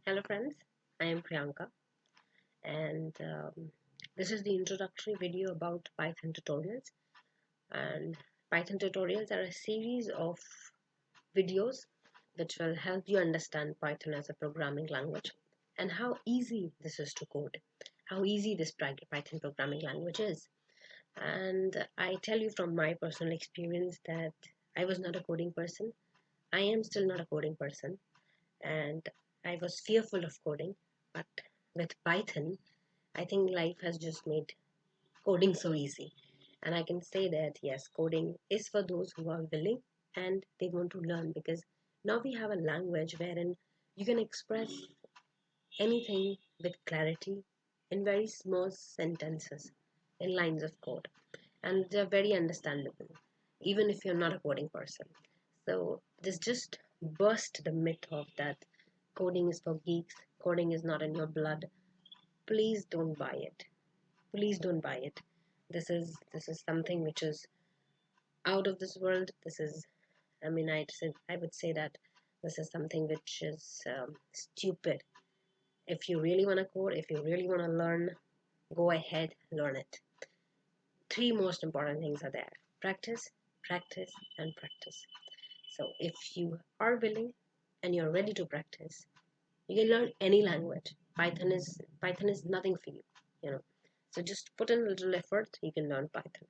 Hello friends, I am Priyanka and this is the introductory video about Python tutorials. And Python tutorials are a series of videos which will help you understand Python as a programming language and how easy this is to code, how easy this Python programming language is. And I tell you from my personal experience that I was not a coding person. I am still not a coding person, and I was fearful of coding, but with Python, I think life has just made coding so easy. And I can say that yes, coding is for those who are willing and they want to learn, because now we have a language wherein you can express anything with clarity in very small sentences, in lines of code, and they're very understandable, even if you're not a coding person. So this just burst the myth of that coding is for geeks, coding is not in your blood. Please don't buy it. Please don't buy it. This is something which is out of this world. This is, I would say that this is something which is stupid. If you really want to code, if you really want to learn, go ahead, learn it. Three most important things are there: practice, practice, and practice. So if you are willing and you're ready to practice, you can learn any language. Python is nothing for you, you know. So just put in a little effort, you can learn Python.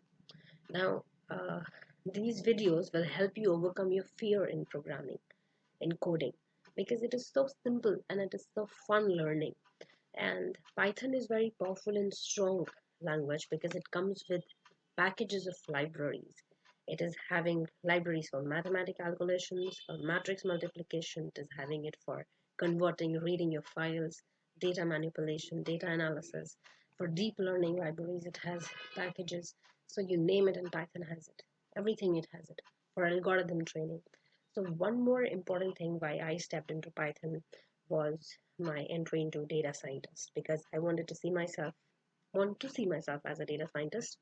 Now, these videos will help you overcome your fear in programming, in coding, because it is so simple and it is so fun learning. And Python is very powerful and strong language because it comes with packages of libraries. It is having libraries for mathematical calculations, for matrix multiplication. It is having it for converting, reading your files, data manipulation, data analysis. For deep learning libraries, it has packages. So you name it and Python has it. Everything it has it. For algorithm training. So one more important thing why I stepped into Python was my entry into data scientist, because I want to see myself as a data scientist,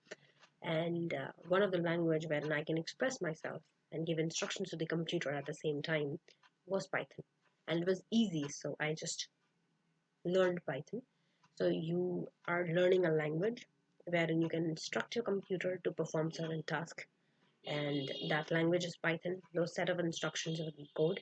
and one of the language wherein I can express myself and give instructions to the computer at the same time was Python. And it was easy, so I just learned Python. So you are learning a language wherein you can instruct your computer to perform certain tasks, and that language is Python. Those set of instructions will be code.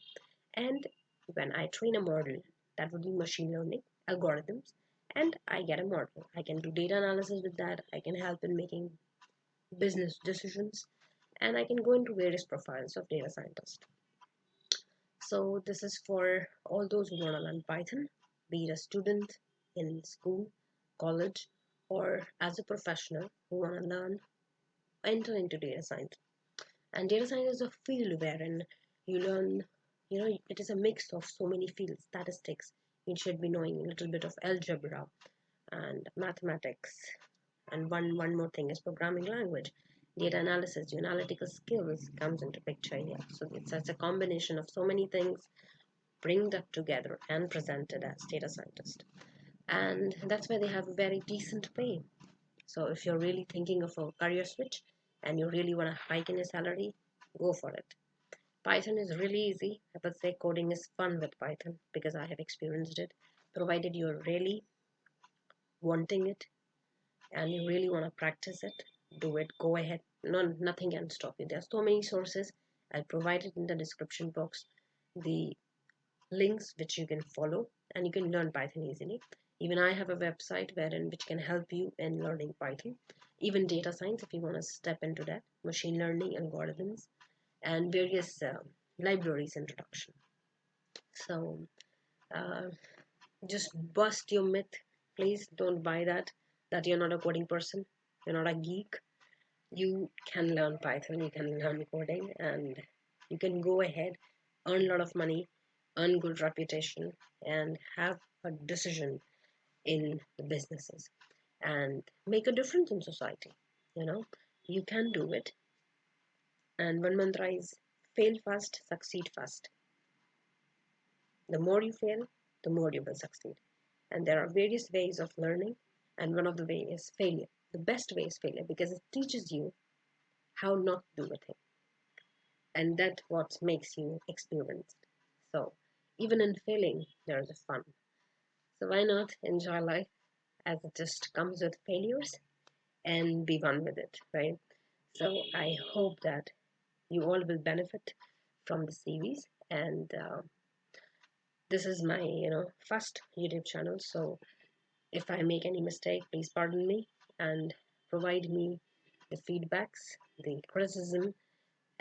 And when I train a model, that would be machine learning algorithms, and I get a model. I can do data analysis with that. I can help in making business decisions, and I can go into various profiles of data scientist. So this is for all those who want to learn Python, be it a student in school, college, or as a professional who want to learn, enter into data science. And data science is a field wherein you learn, it is a mix of so many fields: statistics, you should be knowing a little bit of algebra and mathematics, and one more thing is programming language, data analysis, your analytical skills comes into picture here. So it's a combination of so many things, bring that together and presented as data scientist. And that's why they have a very decent pay. So if you're really thinking of a career switch and you really want to hike in your salary, go for it. Python is really easy. I would say coding is fun with Python because I have experienced it. Provided you're really wanting it and you really want to practice it, do it, go ahead. Nothing can stop you. There are so many sources. I'll provide it in the description box, the links which you can follow, and you can learn Python easily. Even I have a website wherein which can help you in learning Python. Even data science, if you want to step into that, machine learning algorithms, and various libraries introduction. So uh, just bust your myth. Please don't buy that you're not a coding person, you're not a geek. You can learn Python, you can learn coding, and you can go ahead, earn a lot of money, earn good reputation, and have a decision in the businesses and make a difference in society. You know, you can do it. And one mantra is fail fast, succeed fast. The more you fail, the more you will succeed. And there are various ways of learning, and one of the ways is failure. The best way is failure because it teaches you how not to do a thing, and that's what makes you experienced. So even in failing, there is a fun. So why not enjoy life as it just comes with failures and be one with it, right? So I hope that you all will benefit from the series. And this is my, first YouTube channel. So if I make any mistake, please pardon me and provide me the feedbacks, the criticism,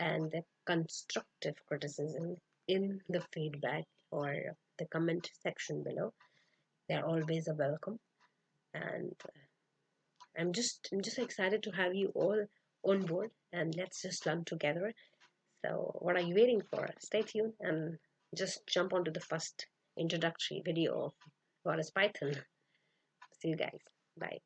and the constructive criticism in the feedback or the comment section below. They're always a welcome, and I'm just excited to have you all on board, and let's just learn together. So what are you waiting for? Stay tuned and just jump onto the first introductory video of what is Python. See you guys. Bye.